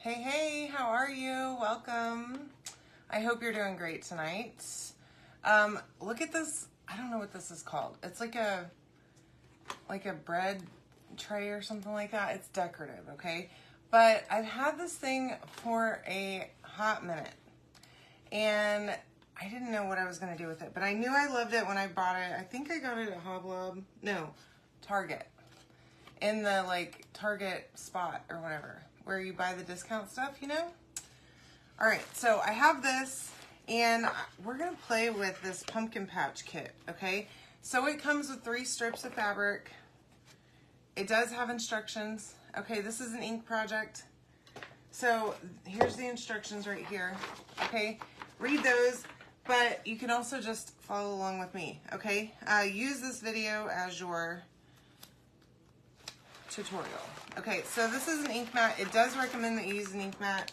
Hey, hey, how are you? Welcome. I hope you're doing great tonight. Look at this. I don't know what this is called. It's like a bread tray or something like that. It's decorative, okay? But I've had this thing for a hot minute and I didn't know what I was going to do with it, but I knew I loved it when I bought it. I think I got it at Target. In the Target spot or whatever, where you buy the discount stuff, you know? All right, so I have this and we're gonna play with this pumpkin patch kit, okay? So it comes with 3 strips of fabric. It does have instructions. Okay, this is an ink project. So here's the instructions right here, okay? Read those, but you can also just follow along with me, okay? Use this video as your tutorial. Okay, so this is an ink mat. It does recommend that you use an ink mat.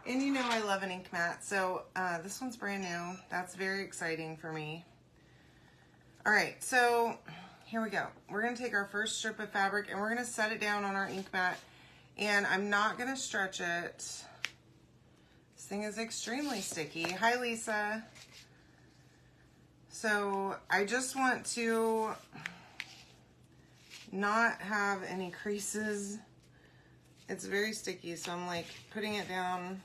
And you know I love an ink mat. So this one's brand new. That's very exciting for me. All right, so here we go. We're gonna take our first strip of fabric and we're gonna set it down on our ink mat. And I'm not gonna stretch it. This thing is extremely sticky. Hi, Lisa. So I just want to not have any creases. It's very sticky, so I'm like putting it down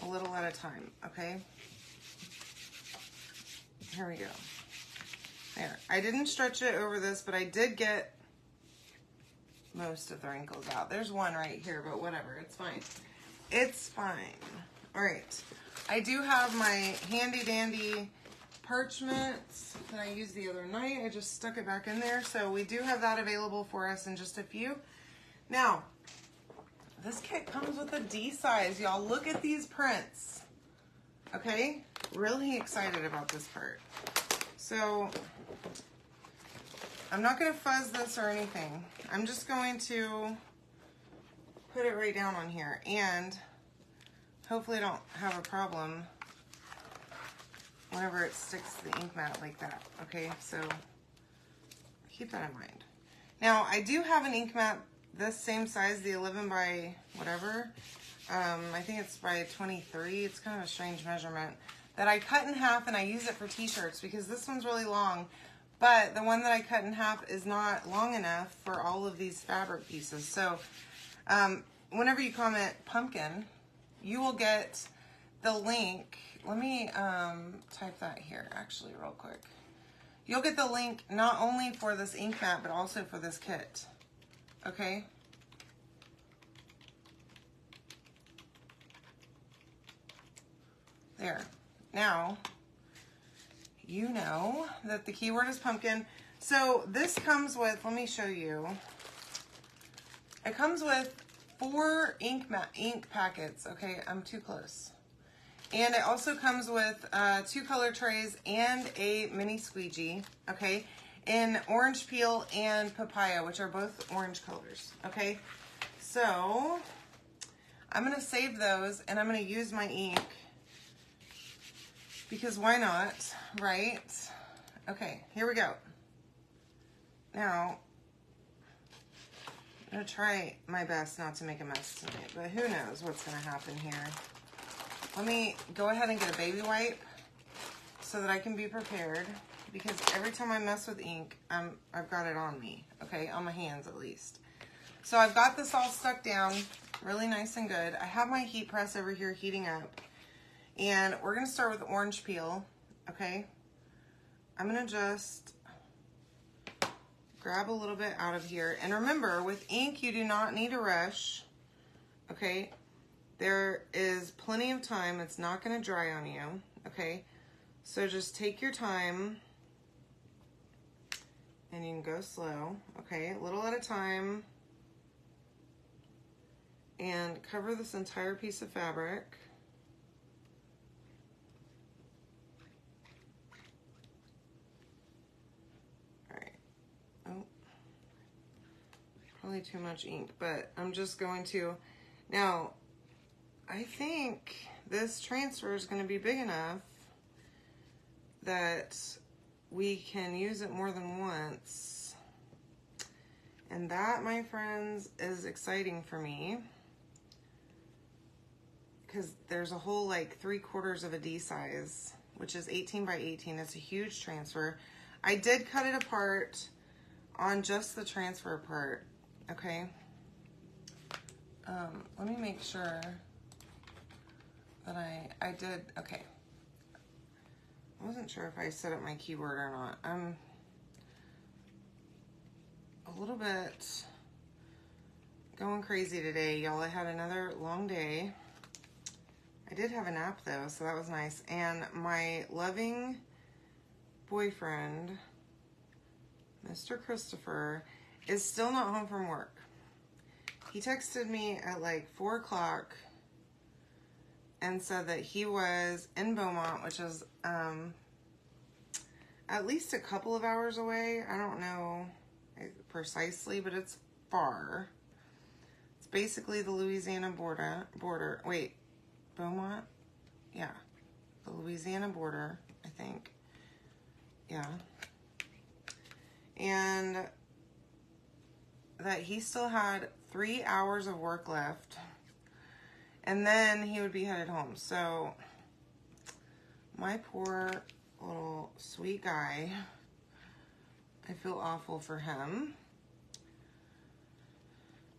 a little at a time, okay? Here we go. There. I didn't stretch it over this, but I did get most of the wrinkles out. There's one right here, but whatever, it's fine. It's fine. All right. I do have my handy dandy parchment that I used the other night. I just stuck it back in there. So we do have that available for us in just a few. Now, this kit comes with a D size. Y'all, look at these prints. Okay? Really excited about this part. So, I'm not going to fuzz this or anything. I'm just going to put it right down on here. And hopefully I don't have a problem whenever it sticks to the ink mat like that, okay? So keep that in mind. Now, I do have an ink mat this same size, the 11 by whatever. I think it's by 23. It's kind of a strange measurement that I cut in half and I use it for t-shirts because this one's really long, but the one that I cut in half is not long enough for all of these fabric pieces. So whenever you comment pumpkin, you will get the link. Let me type that here actually real quick. You'll get the link not only for this ink mat, but also for this kit. Okay? There. Now, you know that the keyword is pumpkin. So this comes with, let me show you. It comes with 4 ink packets. Okay, I'm too close. And it also comes with 2 color trays and a mini squeegee, okay, in orange peel and papaya, which are both orange colors, okay? So I'm gonna save those and I'm gonna use my ink because why not, right? Okay, here we go. Now, I'm gonna try my best not to make a mess tonight, but who knows what's gonna happen here. Let me go ahead and get a baby wipe so that I can be prepared because every time I mess with ink, I've got it on me, okay? On my hands at least. So I've got this all stuck down really nice and good. I have my heat press over here heating up and we're gonna start with orange peel, okay? I'm gonna just grab a little bit out of here. And remember, with ink, you do not need a rush, okay? There is plenty of time. It's not going to dry on you, okay? So just take your time and you can go slow, okay? A little at a time. And cover this entire piece of fabric. All right. Oh, probably too much ink, but I'm just going to, now, I think this transfer is going to be big enough that we can use it more than once. And that, my friends, is exciting for me. because there's a whole like 3/4 of a D size, which is 18 by 18. It's a huge transfer. I did cut it apart on just the transfer part, okay? Let me make sure that I did, okay. I wasn't sure if I set up my keyboard or not. I'm a little bit going crazy today, y'all. I had another long day. I did have a nap though, so that was nice. And my loving boyfriend, Mr. Christopher, is still not home from work. He texted me at like 4 o'clock and said that he was in Beaumont, which is at least a couple of hours away. I don't know precisely, but it's far. It's basically the Louisiana border. Wait, Beaumont? Yeah, the Louisiana border, I think. Yeah. And that he still had 3 hours of work left, and then he would be headed home. So my poor little sweet guy, I feel awful for him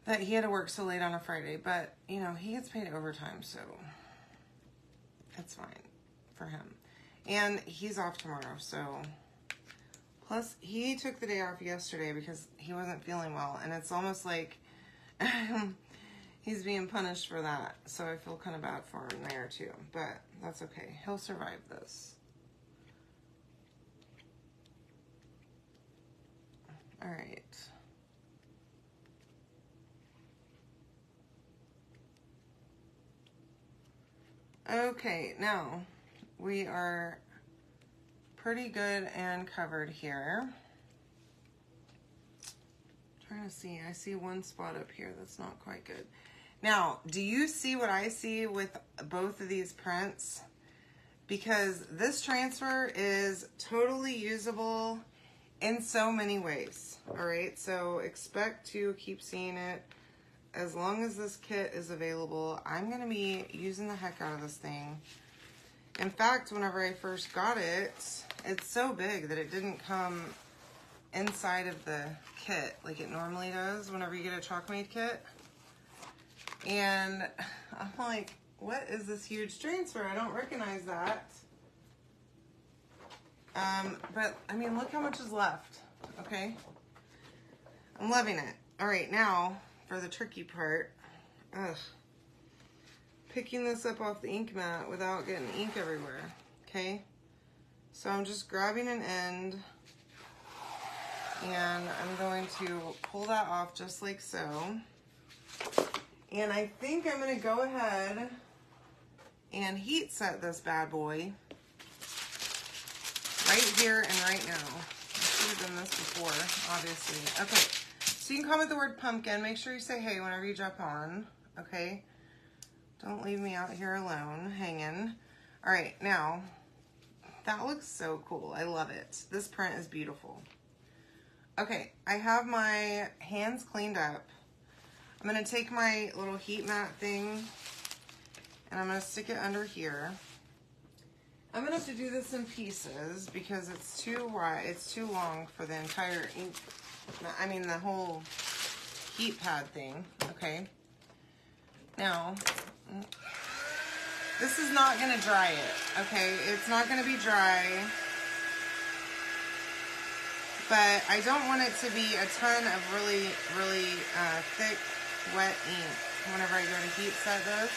that he had to work so late on a Friday, but you know, he gets paid overtime, so it's fine for him. And he's off tomorrow, so plus he took the day off yesterday because he wasn't feeling well, and it's almost like he's being punished for that. So I feel kind of bad for him there too, but that's okay. He'll survive this. All right. Okay, now we are pretty good and covered here. Trying to see, I see one spot up here that's not quite good. Now, do you see what I see with both of these prints? Because this transfer is totally usable in so many ways. All right, so expect to keep seeing it as long as this kit is available. I'm gonna be using the heck out of this thing. In fact, whenever I first got it, it's so big that it didn't come inside of the kit like it normally does whenever you get a chalk made kit. And I'm like, what is this huge transfer? I don't recognize that. But I mean, look how much is left, okay? I'm loving it. All right, now for the tricky part. Ugh. Picking this up off the ink mat without getting ink everywhere, okay? So I'm just grabbing an end and I'm going to pull that off just like so. And I think I'm gonna go ahead and heat set this bad boy right here and right now. I should have done this before, obviously. Okay, so you can comment the word pumpkin. Make sure you say hey whenever you jump on, okay? Don't leave me out here alone, hanging. All right, now, that looks so cool. I love it. This print is beautiful. Okay, I have my hands cleaned up. I'm gonna take my little heat mat thing and I'm gonna stick it under here. I'm gonna have to do this in pieces because it's too wide, it's too long for the entire ink, I mean the whole heat pad thing, okay? Now, this is not gonna dry it, okay? It's not gonna be dry, but I don't want it to be a ton of really, really thick, wet ink whenever I go to heat set this.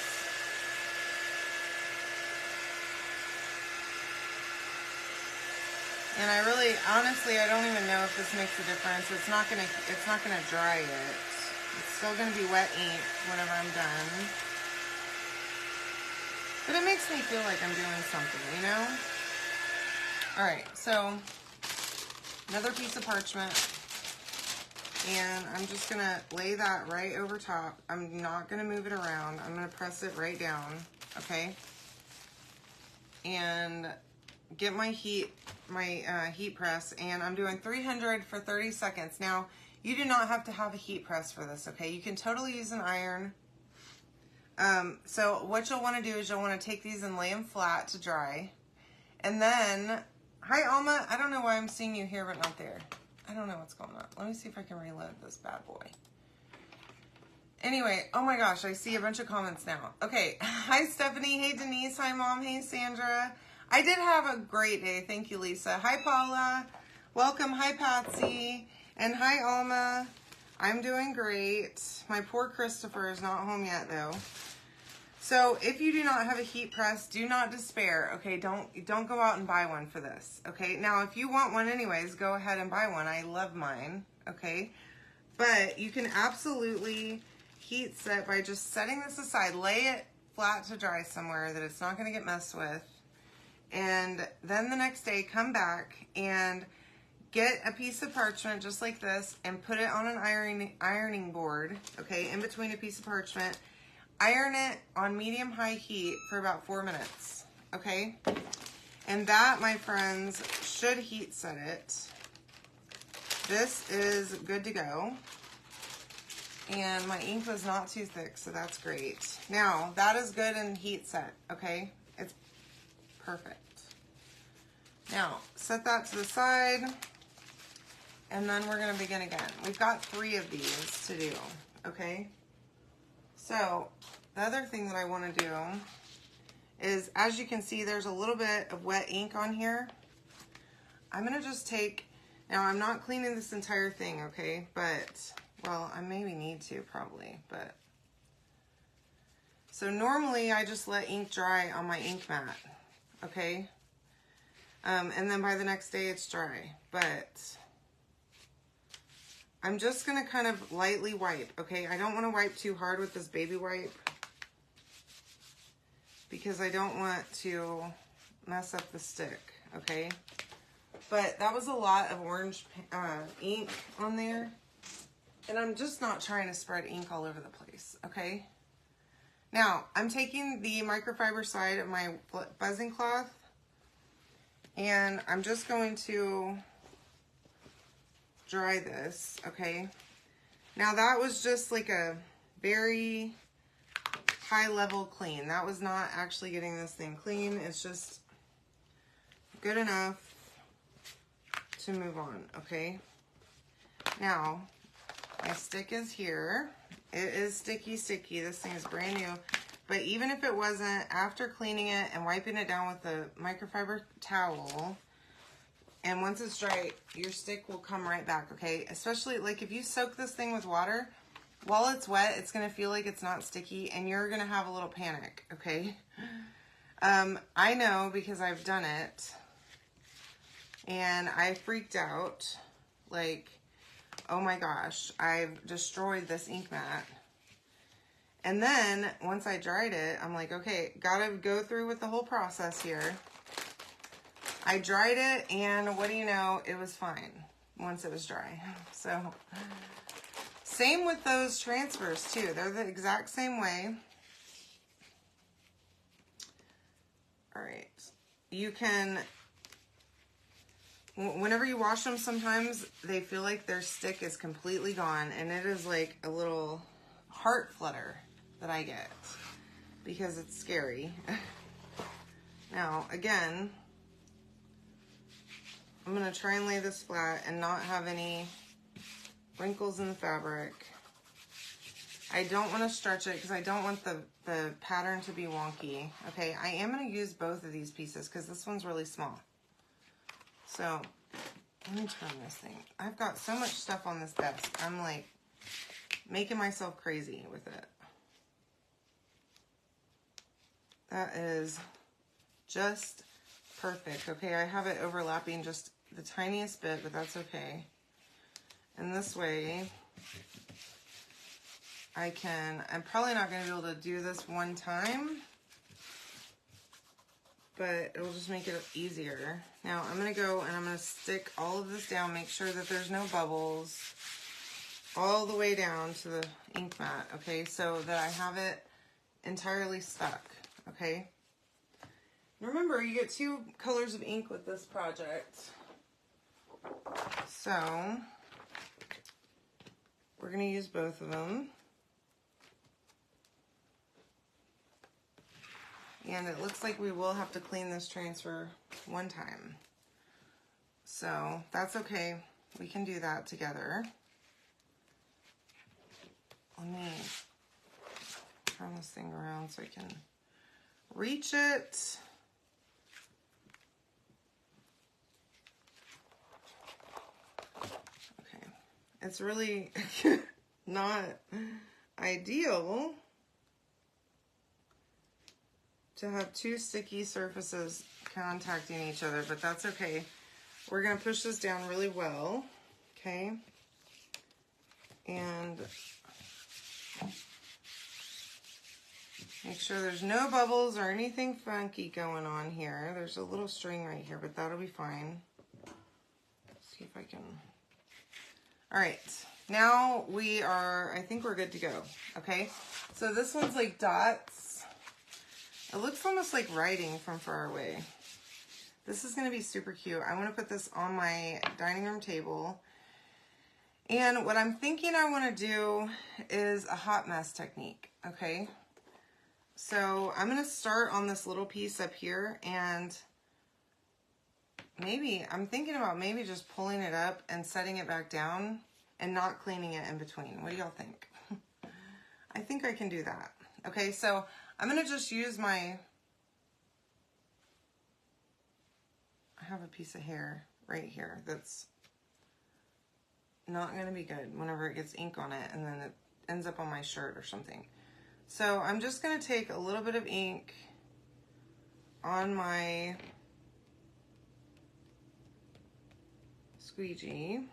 And I really, honestly, I don't even know if this makes a difference. It's not gonna dry it. It's still gonna be wet ink whenever I'm done. But it makes me feel like I'm doing something, you know? All right, so another piece of parchment. And I'm just gonna lay that right over top. I'm not gonna move it around. I'm gonna press it right down, okay? And get my heat press, and I'm doing 300 for 30 seconds. Now, you do not have to have a heat press for this, okay? You can totally use an iron. So what you'll want to do is you'll want to take these and lay them flat to dry. And then, hi Alma, I don't know why I'm seeing you here but not there. I don't know what's going on. Let me see if I can reload this bad boy. Anyway, oh my gosh, I see a bunch of comments now. Okay, hi Stephanie, hey Denise, hi Mom, hey Sandra. I did have a great day, thank you Lisa. Hi Paula, welcome, hi Patsy, and hi Alma. I'm doing great. My poor Christopher is not home yet though. So if you do not have a heat press, do not despair, okay? Don't go out and buy one for this, okay? Now, if you want one anyways, go ahead and buy one. I love mine, okay? But you can absolutely heat set by just setting this aside. Lay it flat to dry somewhere that it's not going to get messed with. And then the next day, come back and get a piece of parchment just like this and put it on an ironing board, okay, in between a piece of parchment. Iron it on medium-high heat for about 4 minutes, okay? And that, my friends, should heat set it. This is good to go. And my ink was not too thick, so that's great. Now, that is good and heat set, okay? It's perfect. Now, set that to the side. And then we're gonna begin again. We've got 3 of these to do, okay? So, the other thing that I want to do is, as you can see, there's a little bit of wet ink on here. I'm going to just take, now I'm not cleaning this entire thing, okay, but, well, I maybe need to probably, but. So normally I just let ink dry on my ink mat, okay, and then by the next day it's dry, but I'm just going to kind of lightly wipe, okay? I don't want to wipe too hard with this baby wipe because I don't want to mess up the stick, okay? But that was a lot of orange ink on there, and I'm just not trying to spread ink all over the place, okay? Now, I'm taking the microfiber side of my buzzing cloth, and I'm just going to dry this, okay? Now that was just like a very high level clean. That was not actually getting this thing clean. It's just good enough to move on, okay? Now, my stick is here. It is sticky. This thing is brand new. But even if it wasn't, after cleaning it and wiping it down with a microfiber towel, and once it's dry, your stick will come right back, okay? Especially, like, if you soak this thing with water, while it's wet, it's going to feel like it's not sticky, and you're going to have a little panic, okay? I know because I've done it, and I freaked out. Like, oh my gosh, I've destroyed this ink mat. And then, once I dried it, I'm like, okay, gotta go through with the whole process here. I dried it, and what do you know? It was fine once it was dry. So, same with those transfers too. They're the exact same way. All right. You can, whenever you wash them, sometimes they feel like their stick is completely gone, and it is like a little heart flutter that I get because it's scary. Now, again, I'm going to try and lay this flat and not have any wrinkles in the fabric. I don't want to stretch it because I don't want the pattern to be wonky. Okay, I am going to use both of these pieces because this one's really small. So, let me turn this thing. I've got so much stuff on this desk. I'm like making myself crazy with it. That is just perfect. Okay, I have it overlapping just the tiniest bit, but that's okay. And this way, I'm probably not going to be able to do this one time, but it'll just make it easier. Now, I'm going to go and I'm going to stick all of this down, make sure that there's no bubbles, all the way down to the ink mat, okay, so that I have it entirely stuck, okay? Remember, you get 2 colors of ink with this project. So, we're going to use both of them. And it looks like we will have to clean this transfer one time. So that's okay. We can do that together. Let me turn this thing around so I can reach it. Okay. It's really not ideal to have two sticky surfaces contacting each other, but that's okay. We're going to push this down really well, okay? And make sure there's no bubbles or anything funky going on here. There's a little string right here, but that'll be fine. Let's see if I can. All right, now I think we're good to go, okay? So this one's like dots. It looks almost like writing from far away. This is going to be super cute. I want to put this on my dining room table. And what I'm thinking I want to do is a hot mess technique, okay? So I'm going to start on this little piece up here, and I'm thinking about maybe just pulling it up and setting it back down and not cleaning it in between. What do y'all think? I think I can do that. Okay, so I'm going to just use I have a piece of hair right here that's not going to be good whenever it gets ink on it and then it ends up on my shirt or something. So I'm just going to take a little bit of ink on my squeegee.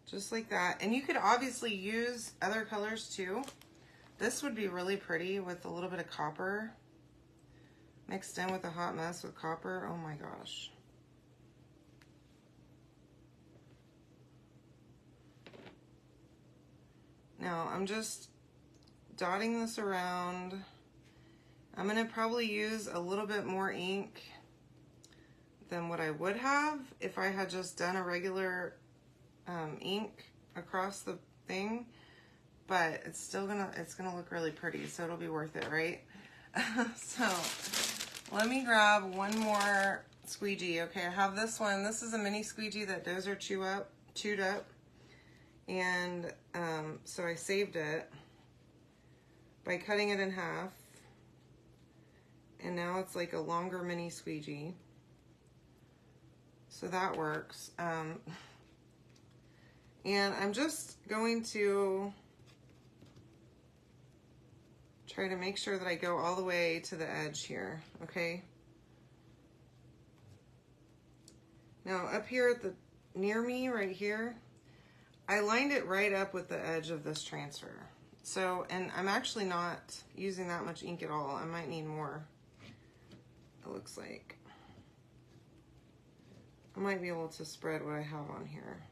Just like that. And you could obviously use other colors too. This would be really pretty with a little bit of copper mixed in with a hot mess with copper. Oh my gosh. Now I'm just dotting this around. I'm going to probably use a little bit more ink than what I would have if I had just done a regular ink across the thing, but it's still it's gonna look really pretty, so it'll be worth it, right? So let me grab one more squeegee. Okay, I have this one. This is a mini squeegee that those are chewed up, and so I saved it by cutting it in half, and now it's like a longer mini squeegee, so that works. And I'm just going to try to make sure that I go all the way to the edge here, okay? Now up here at near me right here, I lined it right up with the edge of this transfer. So, and I'm actually not using that much ink at all. I might need more, it looks like. I might be able to spread what I have on here.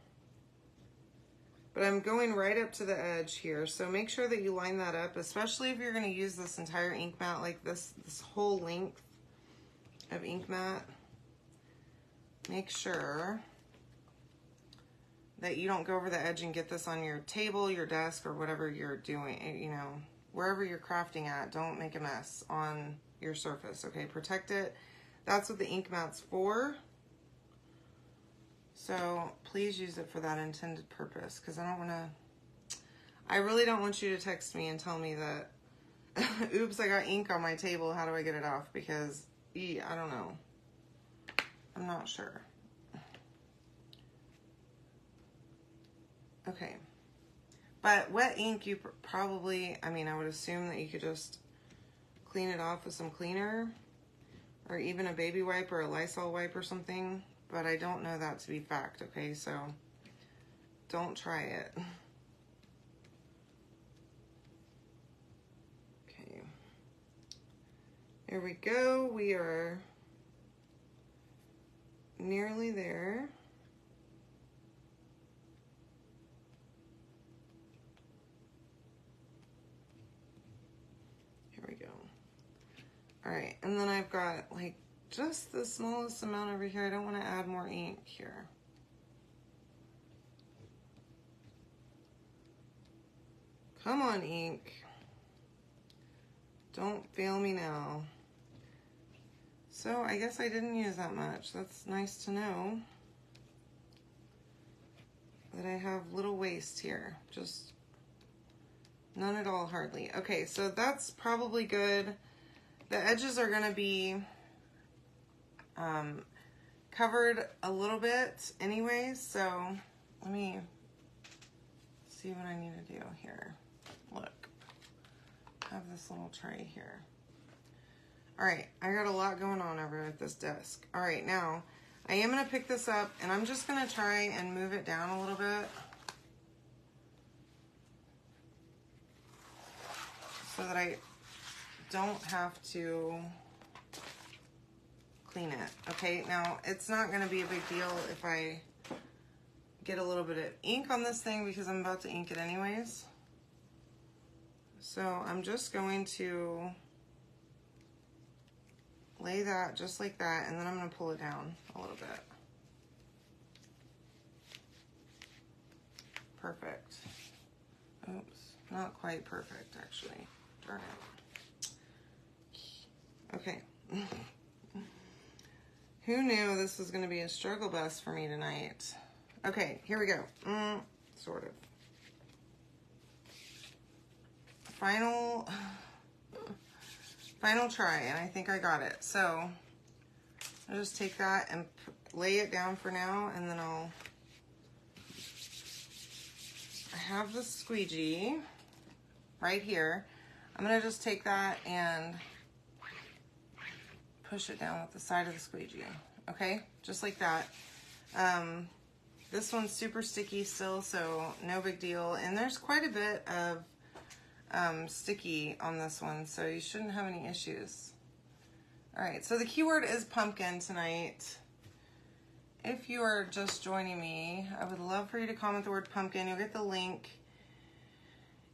But I'm going right up to the edge here, so make sure that you line that up, especially if you're going to use this entire ink mat, like this whole length of ink mat. Make sure that you don't go over the edge and get this on your table, your desk, or whatever you're doing, you know, wherever you're crafting at. Don't make a mess on your surface, okay? Protect it. That's what the ink mat's for. So please use it for that intended purpose, because I really don't want you to text me and tell me that, oops, I got ink on my table, how do I get it off? Because, I don't know. I'm not sure. Okay. But wet ink, you probably, I would assume that you could just clean it off with some cleaner, or even a baby wipe or a Lysol wipe or something. But I don't know that to be fact, okay? So don't try it. Okay. There we go. We are nearly there. Here we go. All right, and then I've got like just the smallest amount over here. I don't want to add more ink here. Come on, ink. Don't fail me now. So I guess I didn't use that much. That's nice to know that I have little waste here. Just none at all, hardly. Okay, so that's probably good. The edges are gonna be covered a little bit anyway, so let me see what I need to do here. Look, I have this little tray here. All right, I got a lot going on over at this desk. All right, now I am gonna pick this up and I'm just gonna try and move it down a little bit so that I don't have to clean it. Okay, now it's not gonna be a big deal if I get a little bit of ink on this thing because I'm about to ink it anyways. So I'm just going to lay that just like that, and then I'm going to pull it down a little bit. Perfect. Oops, not quite perfect actually. Darn it. Okay. Who knew this was going to be a struggle bus for me tonight? Okay, here we go. Sort of. Final try, and I think I got it. So I'll just take that and lay it down for now, and then I have the squeegee right here. I'm gonna just take that and push it down with the side of the squeegee. Okay, just like that. This one's super sticky still, so no big deal. And there's quite a bit of sticky on this one, so you shouldn't have any issues. All right, so the keyword is pumpkin tonight. If you are just joining me, I would love for you to comment the word pumpkin. You'll get the link.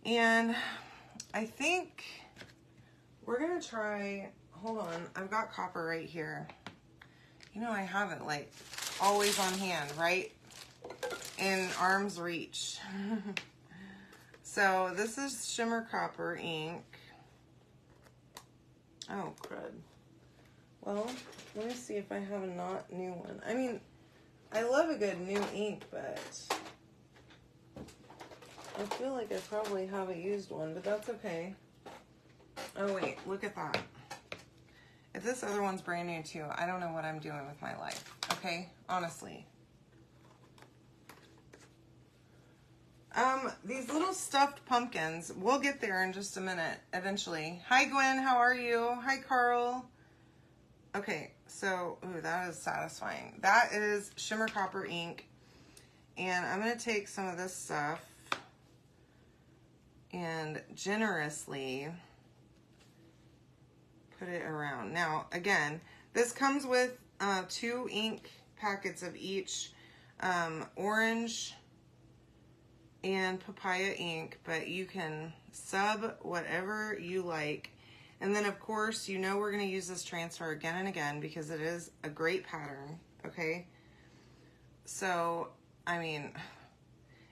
And I think we're gonna try, hold on, I've got copper right here. You know, I have it like always on hand, right? In arm's reach. So this is shimmer copper ink. Oh, crud. Well, let me see if I have a not new one. I mean, I love a good new ink, but I feel like I probably have a used one, but that's okay. Oh wait, look at that. If this other one's brand new too, I don't know what I'm doing with my life, okay? Honestly. These little stuffed pumpkins, we'll get there in just a minute, eventually. Hi Gwen, how are you? Hi Carl. Okay, so, ooh, that is satisfying. That is shimmer copper ink. And I'm gonna take some of this stuff and generously put it around. Now, again, this comes with 2 ink packets of each orange and papaya ink, but you can sub whatever you like. And then of course, you know we're gonna use this transfer again and again because it is a great pattern, okay? So, I mean,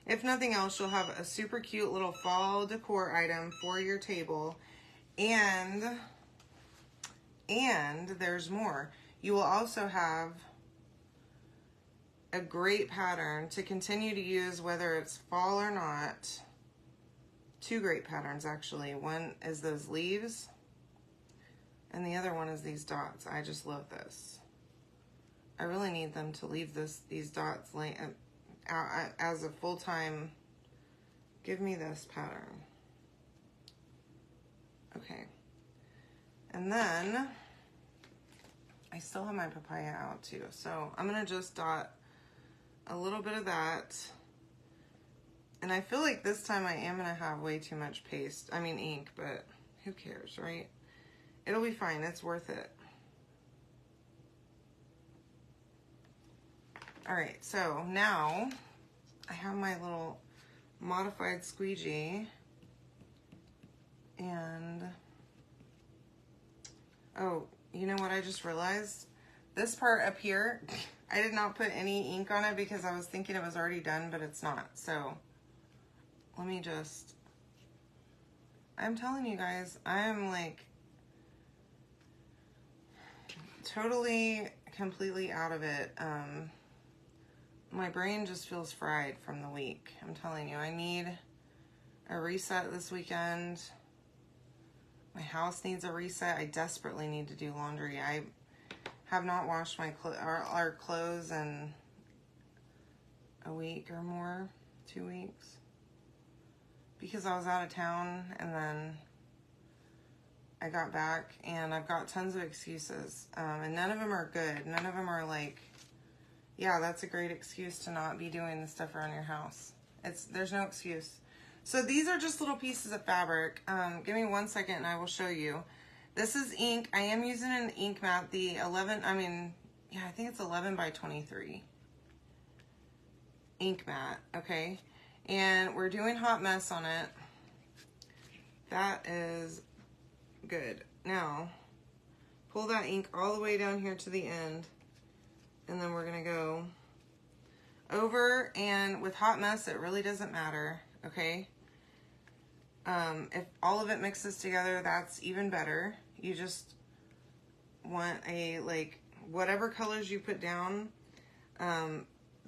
if nothing else, you'll have a super cute little fall decor item for your table. And there's more. You will also have a great pattern to continue to use whether it's fall or not. 2 great patterns actually. One is those leaves and the other one is these dots. I just love this. I really need them to leave these dots as a full-time. Give me this pattern. Okay. And then I still have my papaya out too. So I'm gonna just dot a little bit of that. And I feel like this time I am gonna have way too much ink, but who cares, right? It'll be fine, it's worth it. All right, so now I have my little modified squeegee and, oh, you know what I just realized? This part up here, I did not put any ink on it because I was thinking it was already done, but it's not. So let me just I'm telling you guys, I am like totally, completely out of it. My brain just feels fried from the week. I'm telling you, I need a reset this weekend. My house needs a reset. I desperately need to do laundry. I have not washed my our clothes in a week or more, 2 weeks, because I was out of town and then I got back and I've got tons of excuses, and none of them are good. None of them are like, yeah, that's a great excuse to not be doing the stuff around your house. There's no excuse. So these are just little pieces of fabric. Give me 1 second and I will show you. This is ink. I am using an ink mat, the 11, I think it's 11 by 23 ink mat, okay? And we're doing hot mess on it. That is good. Now, pull that ink all the way down here to the end. And then we're gonna go over, and with hot mess, it really doesn't matter, okay? If all of it mixes together, that's even better. You just want like, whatever colors you put down,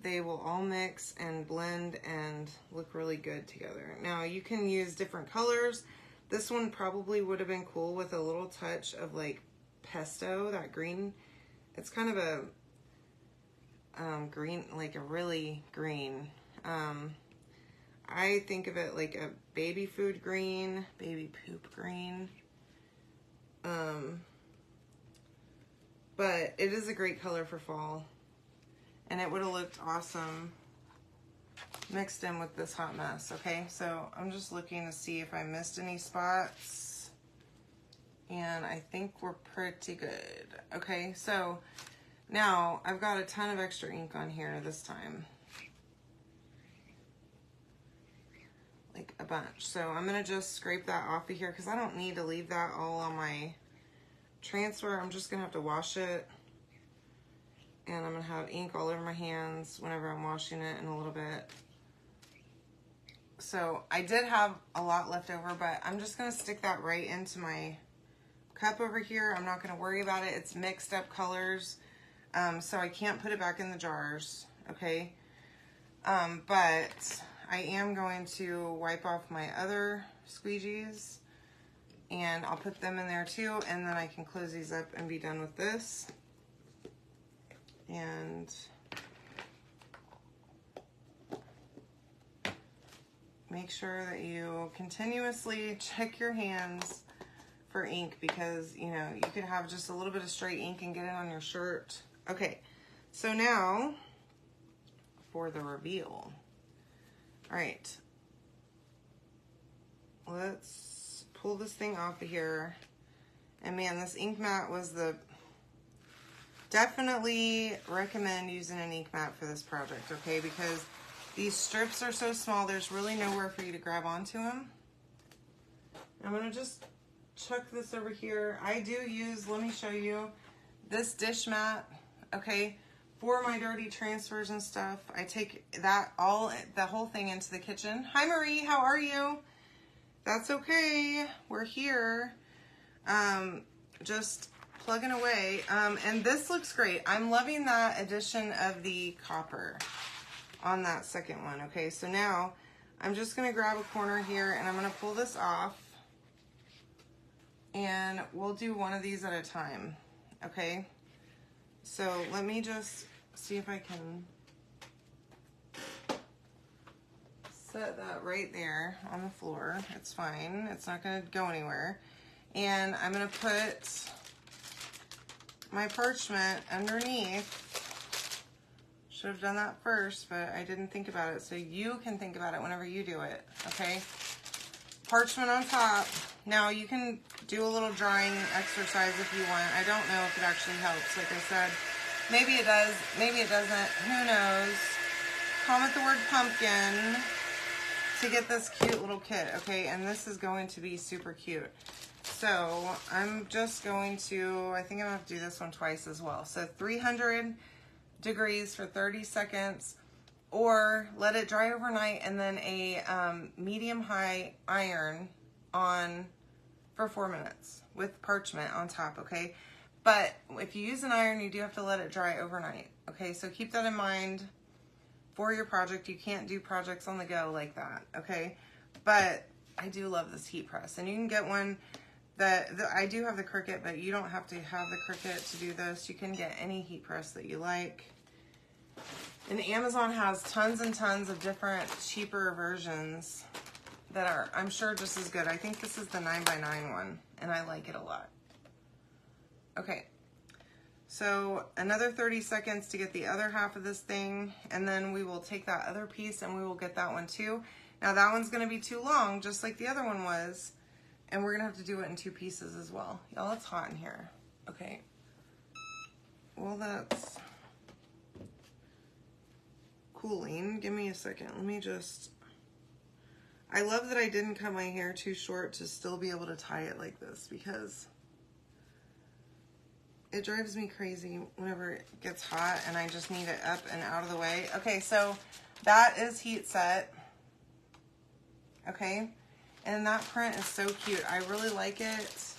they will all mix and blend and look really good together. Now, you can use different colors. This one probably would have been cool with a little touch of like pesto, that green. It's kind of a green, like a really green. I think of it like a baby food green, baby poop green. But it is a great color for fall. And it would have looked awesome mixed in with this hot mess, okay? So I'm just looking to see if I missed any spots. And I think we're pretty good. Okay, so now I've got a ton of extra ink on here this time. Like a bunch. So I'm gonna just scrape that off of here because I don't need to leave that all on my transfer. I'm just gonna have to wash it. And I'm gonna have ink all over my hands whenever I'm washing it in a little bit. So I did have a lot left over, but I'm just gonna stick that right into my cup over here. I'm not gonna worry about it. It's mixed up colors. So I can't put it back in the jars, okay? But I am going to wipe off my other squeegees and I'll put them in there too, and then I can close these up and be done with this. And make sure that you continuously check your hands for ink because, you know, you could have just a little bit of straight ink and get it on your shirt. Okay, so now for the reveal. All right, let's pull this thing off of here. And man, this ink mat was definitely recommend using an ink mat for this project, okay? Because these strips are so small, there's really nowhere for you to grab onto them. I'm gonna just chuck this over here. I do use, let me show you, this dish mat, okay? For my dirty transfers and stuff, I take the whole thing into the kitchen. Hi Marie, how are you? That's okay, we're here. Just plugging away. And this looks great. I'm loving that addition of the copper on that second one. Okay, so now I'm just gonna grab a corner here and I'm gonna pull this off and we'll do one of these at a time, okay? So let me just see if I can set that right there on the floor. It's fine, it's not gonna go anywhere. And I'm gonna put my parchment underneath. Should have done that first, but I didn't think about it. So you can think about it whenever you do it, okay? Parchment on top. Now you can do a little drying exercise if you want. I don't know if it actually helps. Like I said, maybe it does, maybe it doesn't. Who knows? Comment the word pumpkin to get this cute little kit, okay? And this is going to be super cute. So I'm just going to, I think I'm gonna have to do this one twice as well. So 300 degrees for 30 seconds, or let it dry overnight and then a medium-high iron on for 4 minutes with parchment on top, okay? But if you use an iron, you do have to let it dry overnight, okay? So keep that in mind for your project. You can't do projects on the go like that, okay? But I do love this heat press, and you can get one that I do have the Cricut, but you don't have to have the Cricut to do this. You can get any heat press that you like. And Amazon has tons and tons of different cheaper versions that are, I'm sure, just as good. I think this is the 9x9 one, and I like it a lot. Okay, so another 30 seconds to get the other half of this thing, and then we will take that other piece and we will get that one too. Now that one's gonna be too long, just like the other one was, and we're gonna have to do it in 2 pieces as well. Y'all, it's hot in here. Okay, well, that's cooling. Give me a second. Let me just, I love that I didn't cut my hair too short to still be able to tie it like this, because it drives me crazy whenever it gets hot and I just need it up and out of the way. Okay, so that is heat set. Okay, and that print is so cute. I really like it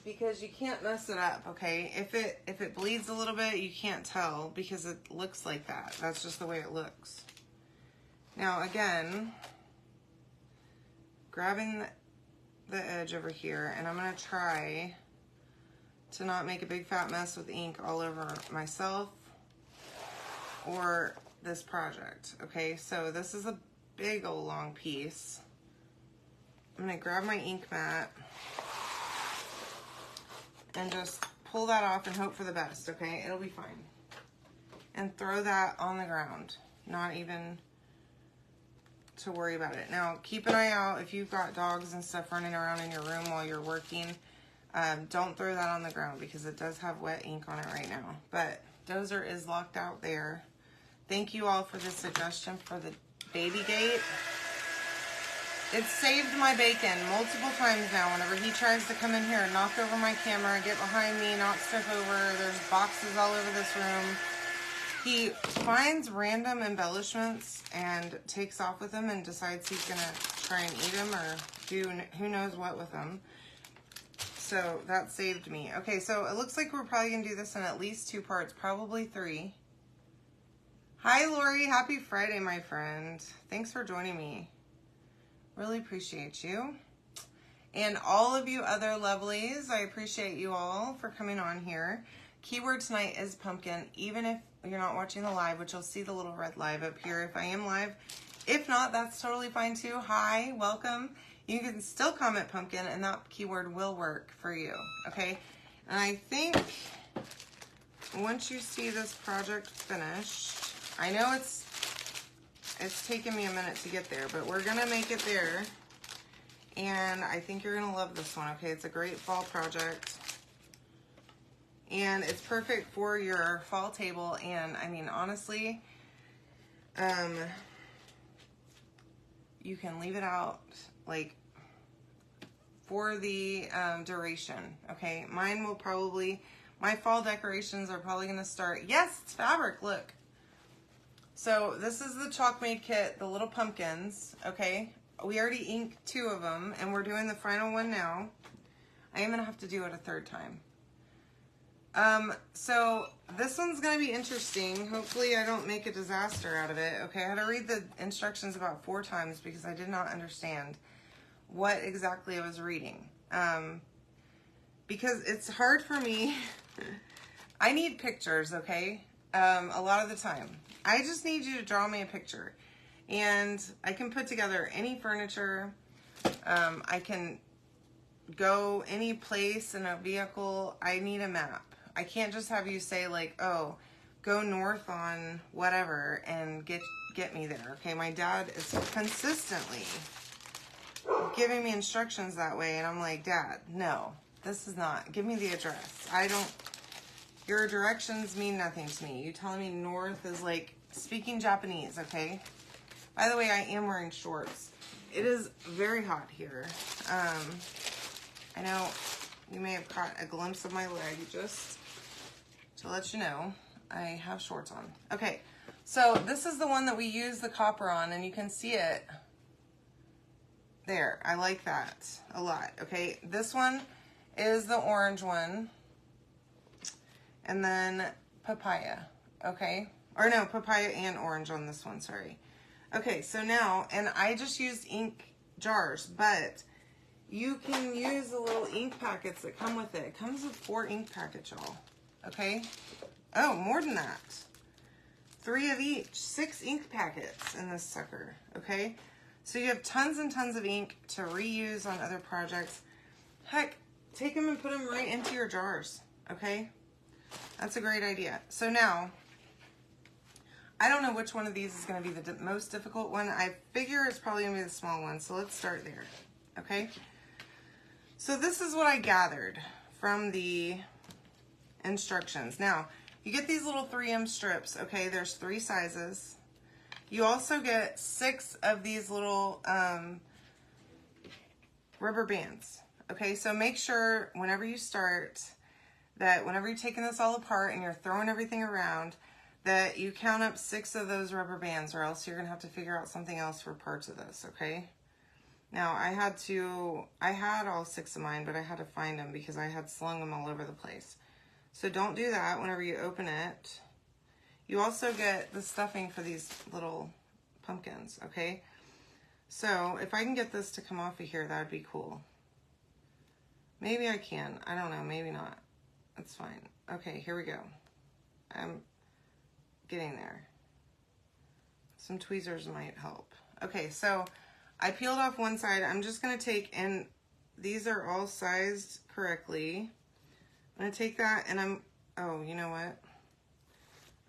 because you can't mess it up, okay? If it bleeds a little bit, you can't tell because it looks like that. That's just the way it looks. Now again, grabbing the edge over here, and I'm gonna try to not make a big fat mess with ink all over myself or this project, okay? So this is a big old long piece. I'm gonna grab my ink mat and just pull that off and hope for the best, okay? It'll be fine. And throw that on the ground, not even to worry about it. Now, keep an eye out if you've got dogs and stuff running around in your room while you're working. Don't throw that on the ground because it does have wet ink on it right now. But Dozer is locked out there. Thank you all for the suggestion for the baby gate. It's saved my bacon multiple times now whenever he tries to come in here and knock over my camera, get behind me, knock stuff over. There's boxes all over this room. He finds random embellishments and takes off with them and decides he's gonna try and eat them or do who knows what with them. So that saved me. Okay, so it looks like we're probably gonna do this in at least 2 parts, probably 3. Hi Lori, happy Friday, my friend. Thanks for joining me. Really appreciate you. And all of you other lovelies, I appreciate you all for coming on here. Keyword tonight is pumpkin, even if you're not watching the live, which you'll see the little red live up here if I am live. If not, that's totally fine too. Hi, welcome. You can still comment pumpkin and that keyword will work for you, okay? And I think once you see this project finished, I know it's taken me a minute to get there, but we're gonna make it there. And I think you're gonna love this one, okay? It's a great fall project. And it's perfect for your fall table. And I mean, honestly, you can leave it out like for the duration, okay? Mine will probably, my fall decorations are probably gonna start, yes, it's fabric, look. So this is the Chalk Made kit, the little pumpkins, okay? We already inked 2 of them and we're doing the final one now. I am gonna have to do it a 3rd time. So this one's gonna be interesting. Hopefully I don't make a disaster out of it. Okay, I had to read the instructions about 4 times because I did not understand what exactly I was reading. Because it's hard for me. I need pictures, okay? A lot of the time. I just need you to draw me a picture. And I can put together any furniture. I can go any place in a vehicle. I need a map. I can't just have you say like, oh, go north on whatever and get me there. Okay, my dad is consistently giving me instructions that way, and I'm like, Dad, no, this is not. Give me the address. Your directions mean nothing to me. You telling me north is like speaking Japanese, okay? By the way, I am wearing shorts. It is very hot here. I know you may have caught a glimpse of my leg, just to let you know, I have shorts on. Okay, so this is the one that we use the copper on, and you can see it There, I like that a lot. Okay, this one is the orange one. And then papaya, okay? Or no, papaya and orange on this one, sorry. Okay, so now, and I just used ink jars, but you can use the little ink packets that come with it. It comes with 4 ink packets, y'all, okay? Oh, more than that. 3 of each, 6 ink packets in this sucker, okay? So you have tons and tons of ink to reuse on other projects. Heck, take them and put them right into your jars, okay? That's a great idea. So now, I don't know which one of these is going to be the most difficult one. I figure it's probably going to be the small one, so let's start there, okay? So this is what I gathered from the instructions. Now, you get these little 3M strips, okay? There's 3 sizes. You also get 6 of these little rubber bands, okay? So make sure whenever you start that whenever you're taking this all apart and you're throwing everything around, that you count up 6 of those rubber bands, or else you're gonna have to figure out something else for parts of this, okay? Now, I had all 6 of mine, but I had to find them because I had slung them all over the place. So don't do that whenever you open it. You also get the stuffing for these little pumpkins, okay? So if I can get this to come off of here, that'd be cool. Maybe I can, I don't know, maybe not. That's fine. Okay, here we go. I'm getting there. Some tweezers might help. Okay, so I peeled off one side. I'm just gonna take, and these are all sized correctly. I'm gonna take that and oh, you know what?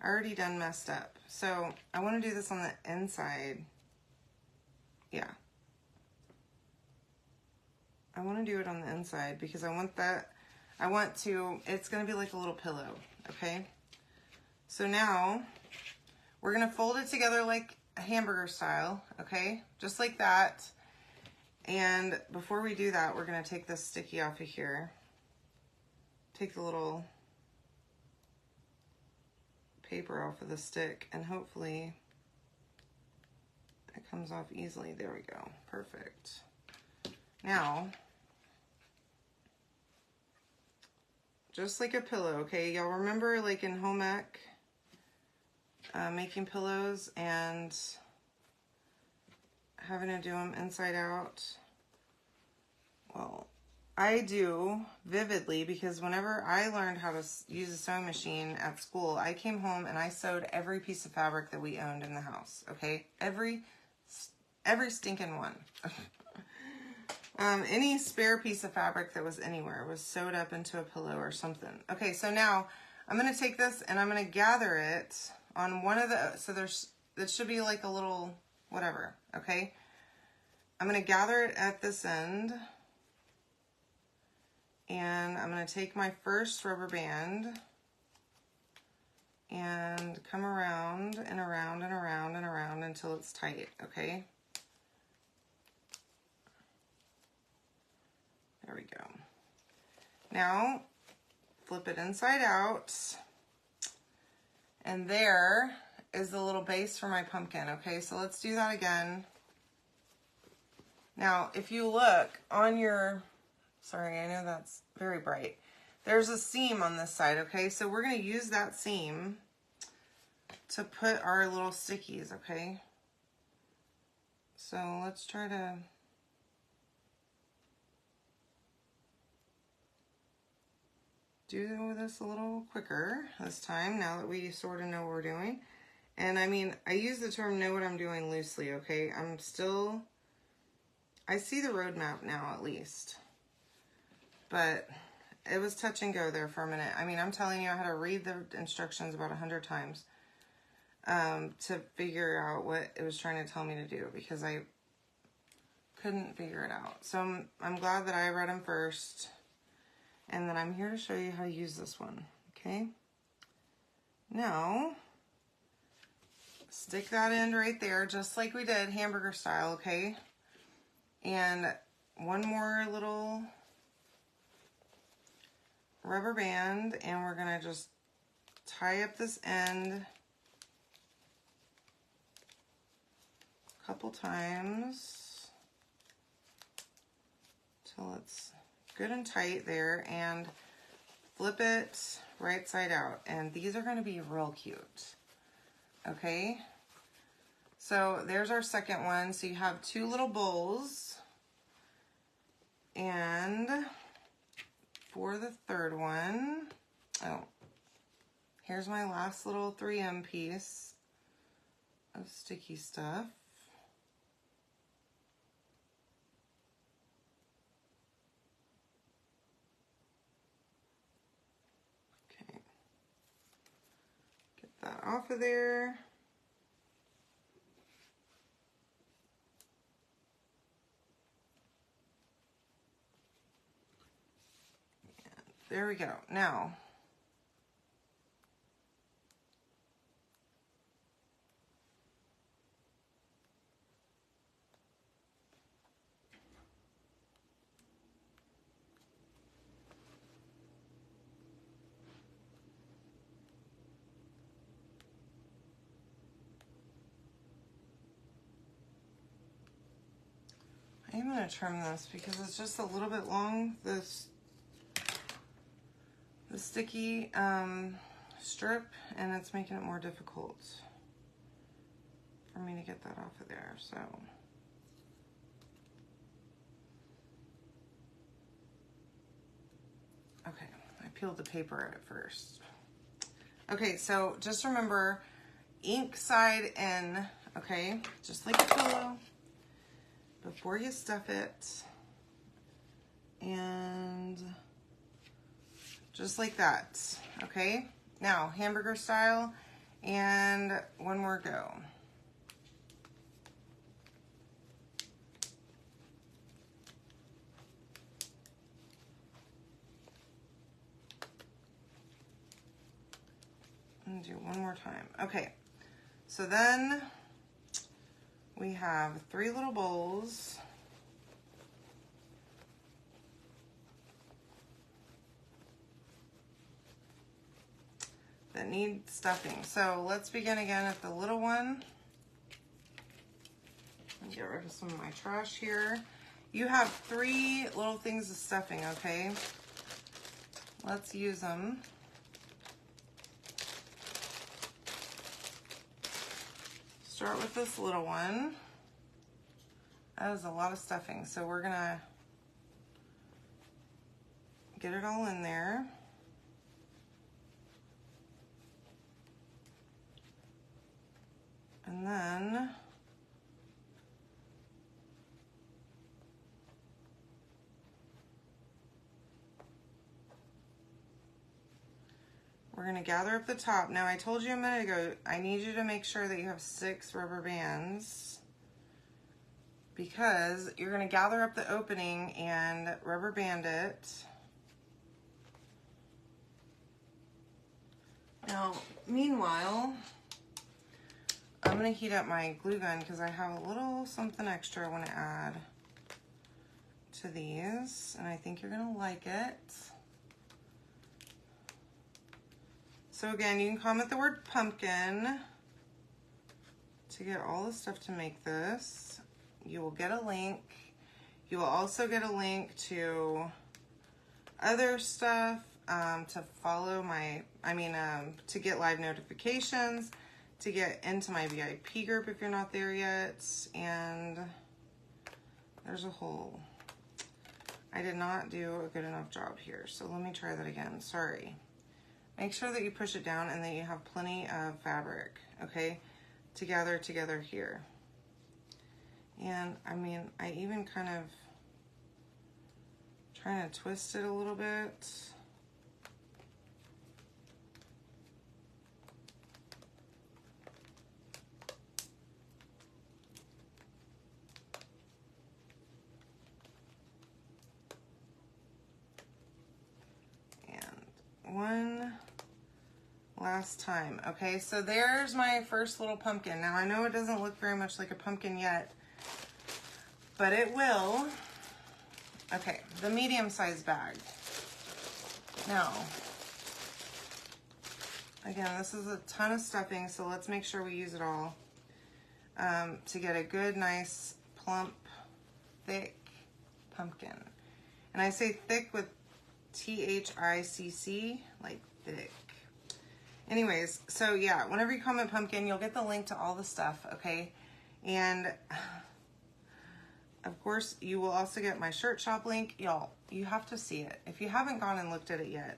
I already done messed up. So I wanna do this on the inside. Yeah. I wanna do it on the inside because I want that, it's gonna be like a little pillow, okay? So now, we're gonna fold it together like a hamburger style, okay? Just like that. And before we do that, we're gonna take this sticky off of here. Take the little paper off of the stick, and hopefully it comes off easily. There we go, perfect. Now, just like a pillow, okay? Y'all remember like in home ec, making pillows and having to do them inside out? Well, I do vividly because whenever I learned how to use a sewing machine at school, I came home and I sewed every piece of fabric that we owned in the house, okay? Every stinking one. Any spare piece of fabric that was anywhere was sewed up into a pillow or something. Okay, so now I'm going to take this and I'm going to gather it on one of the, so that should be like a little whatever, okay? I'm going to gather it at this end, and I'm going to take my first rubber band and come around and around and around and around until it's tight, okay? There we go. Now, flip it inside out, and there is the little base for my pumpkin, okay? So let's do that again. Now, if you look on your, sorry, I know that's very bright. There's a seam on this side, okay? So we're gonna use that seam to put our little stickies, okay? So let's try to do this a little quicker this time, now that we sort of know what we're doing. And I mean, I use the term know what I'm doing loosely, okay? I see the roadmap now at least. But it was touch and go there for a minute. I mean, I'm telling you, I had to read the instructions about 100 times to figure out what it was trying to tell me to do, because I couldn't figure it out. So I'm glad that I read them first. And then I'm here to show you how to use this one, okay? Now, stick that end right there, just like we did, hamburger style, okay? And one more little rubber band, and we're gonna just tie up this end a couple times. till it's good and tight there, and flip it right side out. And these are going to be real cute. Okay, so there's our second one. So you have two little bowls, and for the third one, oh, here's my last little 3M piece of sticky stuff. Okay, get that off of there. There we go. Now, I'm going to trim this because it's just a little bit long, the sticky strip, and it's making it more difficult for me to get that off of there. So okay, I peeled the paper at first. Okay, so just remember, ink side in, okay, just like a pillow, before you stuff it, and just like that, okay? Now, hamburger style, and one more go. And do one more time. Okay, so then we have 3 little bowls. That need stuffing. So let's begin again at the little one. Get rid of some of my trash here. You have 3 little things of stuffing, okay? Let's use them. Start with this little one. That is a lot of stuffing, so we're gonna get it all in there. And then we're going to gather up the top. Now, I told you a minute ago, I need you to make sure that you have 6 rubber bands, because you're going to gather up the opening and rubber band it. Now, meanwhile, I'm going to heat up my glue gun because I have a little something extra I want to add to these, and I think you're going to like it. So again, you can comment the word pumpkin to get all the stuff to make this. You will get a link. You will also get a link to other stuff, to follow my, to get live notifications, to get into my VIP group if you're not there yet, and there's a whole, I did not do a good enough job here, so let me try that again, sorry. Make sure that you push it down and that you have plenty of fabric, okay, to gather together here. And I even kind of trying to twist it a little bit. One last time. Okay, so there's my first little pumpkin. Now, I know it doesn't look very much like a pumpkin yet, but it will. Okay, the medium-sized bag. Now, again, this is a ton of stuffing, so let's make sure we use it all to get a good, nice, plump, thick pumpkin. And I say thick with T-H-I-C-C, like thick. Anyways, so yeah, whenever you comment pumpkin, you'll get the link to all the stuff, okay? And of course, you will also get my shirt shop link. Y'all, you have to see it. If you haven't gone and looked at it yet,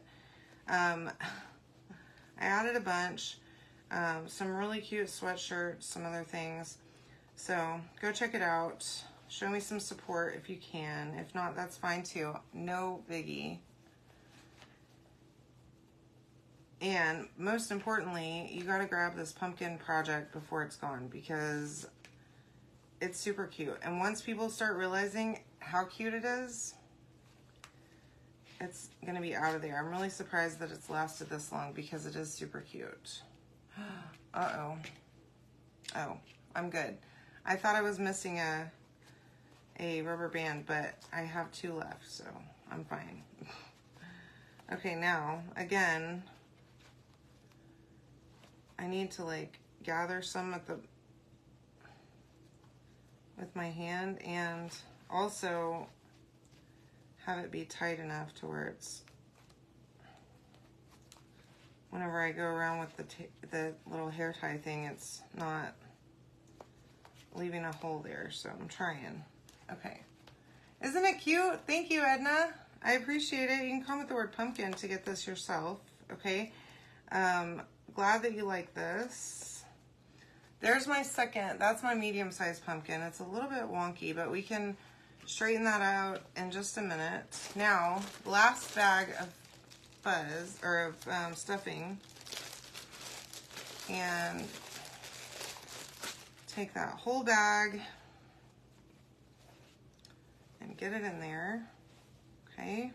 I added a bunch, some really cute sweatshirts, some other things. So go check it out. Show me some support if you can. If not, that's fine too. No biggie. And most importantly, you gotta grab this pumpkin project before it's gone because it's super cute. And once people start realizing how cute it is, it's gonna be out of there. I'm really surprised that it's lasted this long because it is super cute. Uh-oh. Oh, I'm good. I thought I was missing a rubber band, but I have 2 left, so I'm fine. Okay, now, again, I need to like gather some with my hand and also have it be tight enough to where it's, whenever I go around with the little hair tie thing, it's not leaving a hole there, so I'm trying. Okay. Isn't it cute? Thank you, Edna. I appreciate it. You can comment the word pumpkin to get this yourself, okay? Glad that you like this. There's my second, that's my medium-sized pumpkin. It's a little bit wonky, but we can straighten that out in just a minute. Now, last bag of fuzz, or of stuffing. And take that whole bag and get it in there, okay?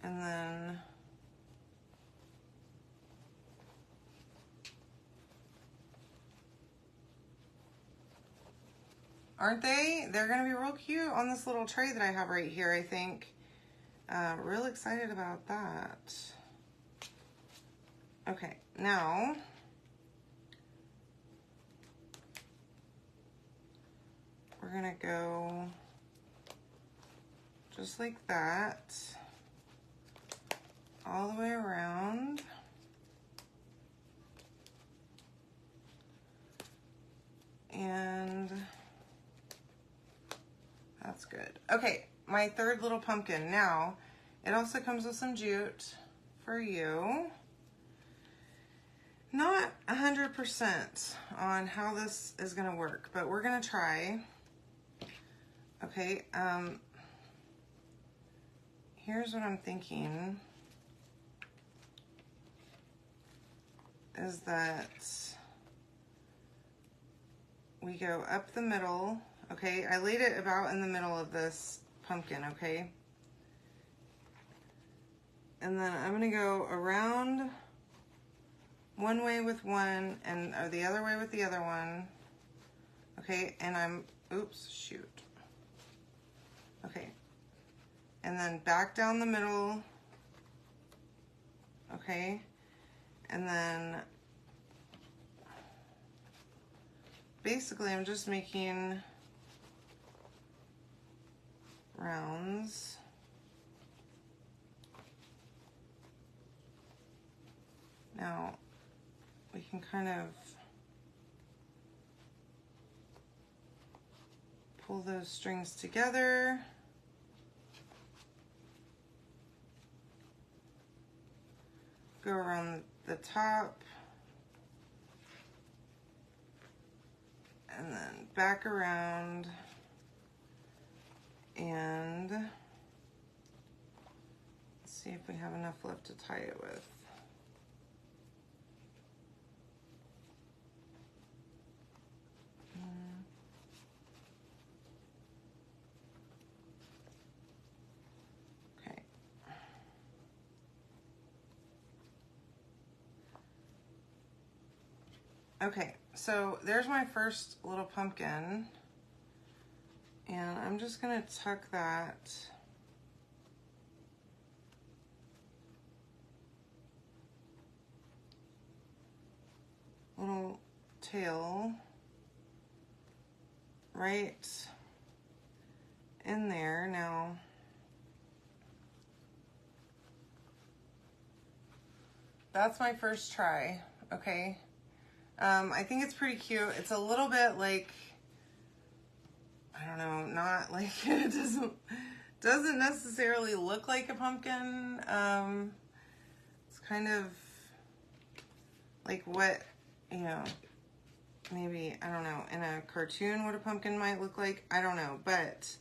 And then aren't they? They're gonna be real cute on this little tray that I have right here, I think. Real excited about that. Okay, now we're gonna go just like that, all the way around. And that's good. Okay, my third little pumpkin. Now, it also comes with some jute for you. Not 100% on how this is gonna work, but we're gonna try. Okay, here's what I'm thinking, is that we go up the middle, okay? I laid it about in the middle of this pumpkin, okay? And then I'm gonna go around one way with one and the other way with the other one, okay? And I'm, oops, shoot. Okay, and then back down the middle, okay? And then basically I'm just making rounds. Now we can kind of pull those strings together. Go around the top. And then back around. And let's see if we have enough left to tie it with. Okay, so there's my first little pumpkin, and I'm just gonna tuck that little tail right in in there. Now, that's my first try, okay? I think it's pretty cute. It's a little bit like, I don't know, not like, it doesn't necessarily look like a pumpkin. It's kind of like what, you know, maybe, I don't know, in a cartoon what a pumpkin might look like. I don't know, but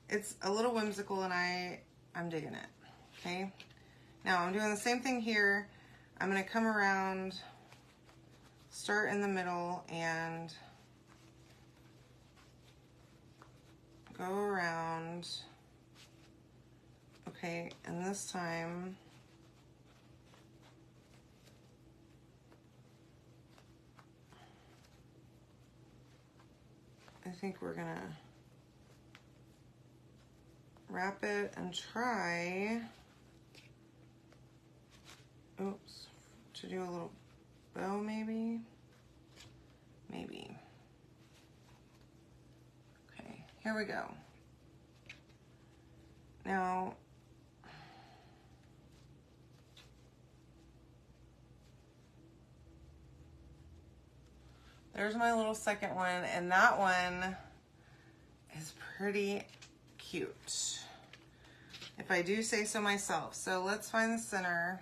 it's a little whimsical and I'm digging it, okay? Now I'm doing the same thing here. I'm gonna come around, start in the middle and go around. Okay, and this time I think we're gonna wrap it and try, oops, to do a little bow maybe. Okay, here we go. Now, there's my little second one, and that one is pretty cute, if I do say so myself. So let's find the center.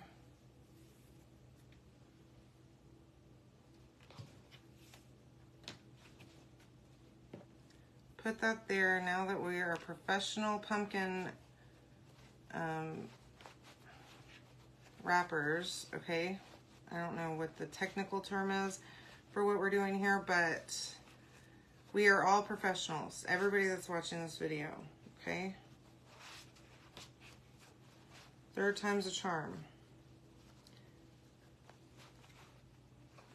Put that there. Now that we are professional pumpkin wrappers, okay? I don't know what the technical term is for what we're doing here, but we are all professionals. Everybody that's watching this video, okay? Third time's a charm.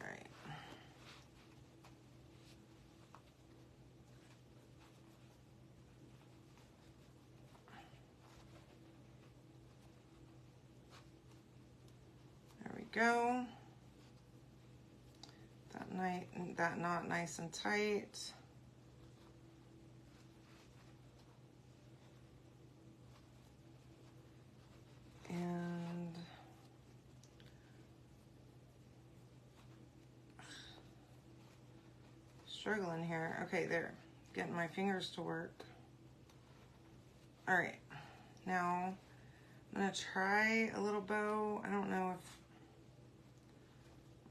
All right. There we go. That knot nice and tight. And struggling here. Okay, there. Getting my fingers to work. All right. Now I'm gonna try a little bow. I don't know if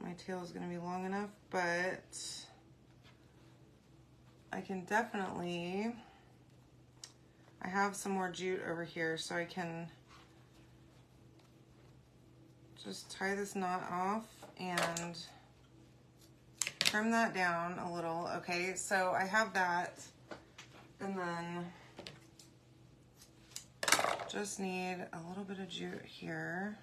my tail is gonna be long enough, but I can definitely, I have some more jute over here, so I can just tie this knot off and trim that down a little. Okay, so I have that, and then just need a little bit of jute here.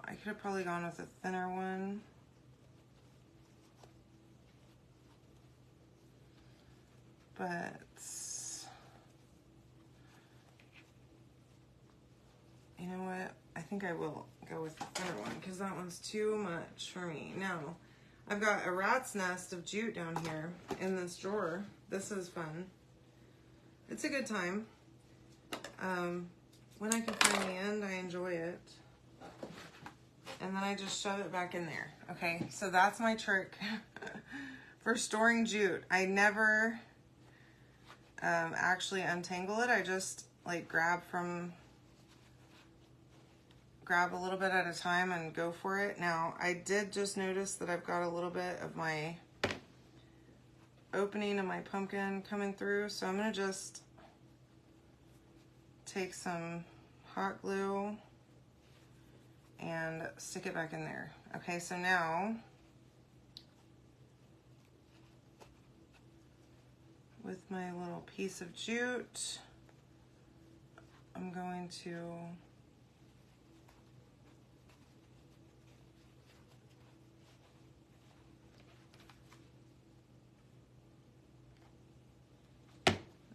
I could have probably gone with a thinner one. But you know what? I think I will go with the thinner one because that one's too much for me. Now, I've got a rat's nest of jute down here in this drawer. This is fun. It's a good time. When I can find the end, I enjoy it. And then I just shove it back in there. Okay, so that's my trick for storing jute. I never actually untangle it. I just like grab a little bit at a time and go for it. Now, I did just notice that I've got a little bit of my opening of my pumpkin coming through, so I'm gonna just take some hot glue and stick it back in there. Okay, so now with my little piece of jute, I'm going to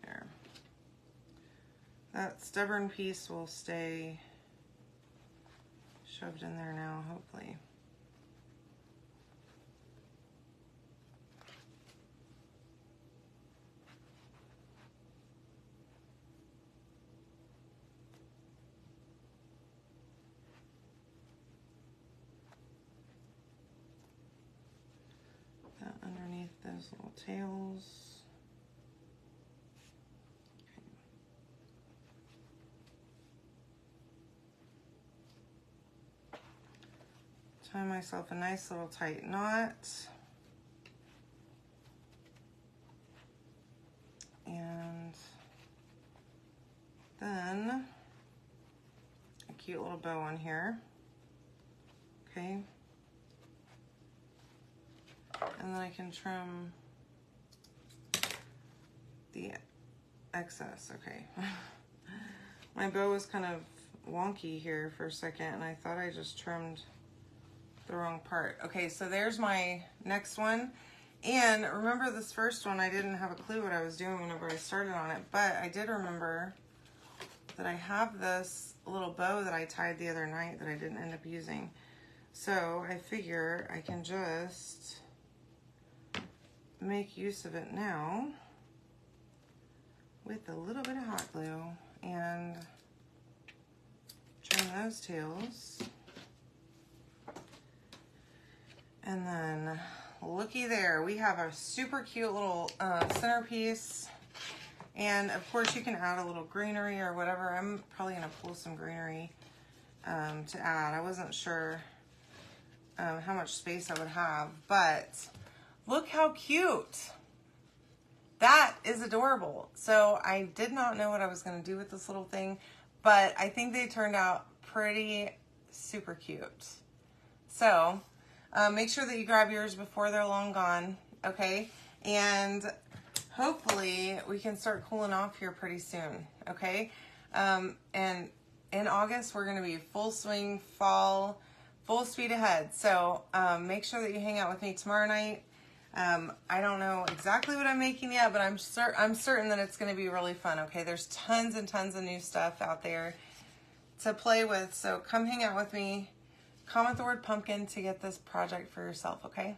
there. That stubborn piece will stay shoved in there now, hopefully. that underneath those little tails. Tie myself a nice little tight knot. And then a cute little bow on here. Okay. And then I can trim the excess. Okay. My bow was kind of wonky here for a second, and I thought I just trimmed the wrong part. Okay, so there's my next one. And remember this first one, I didn't have a clue what I was doing whenever I started on it, but I did remember that I have this little bow that I tied the other night that I didn't end up using. So I figure I can just make use of it now with a little bit of hot glue and trim those tails. And then looky there, we have a super cute little centerpiece. And of course you can add a little greenery or whatever. I'm probably gonna pull some greenery to add. I wasn't sure how much space I would have, but look how cute. That is adorable. So I did not know what I was gonna do with this little thing, but I think they turned out pretty super cute. So make sure that you grab yours before they're long gone, okay? And hopefully we can start cooling off here pretty soon, okay? And in August, we're gonna be full swing fall, full speed ahead. So make sure that you hang out with me tomorrow night. I don't know exactly what I'm making yet, but I'm certain that it's gonna be really fun, okay? There's tons and tons of new stuff out there to play with, so come hang out with me. Comment the word pumpkin to get this project for yourself, okay?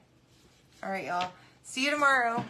All right, y'all. See you tomorrow.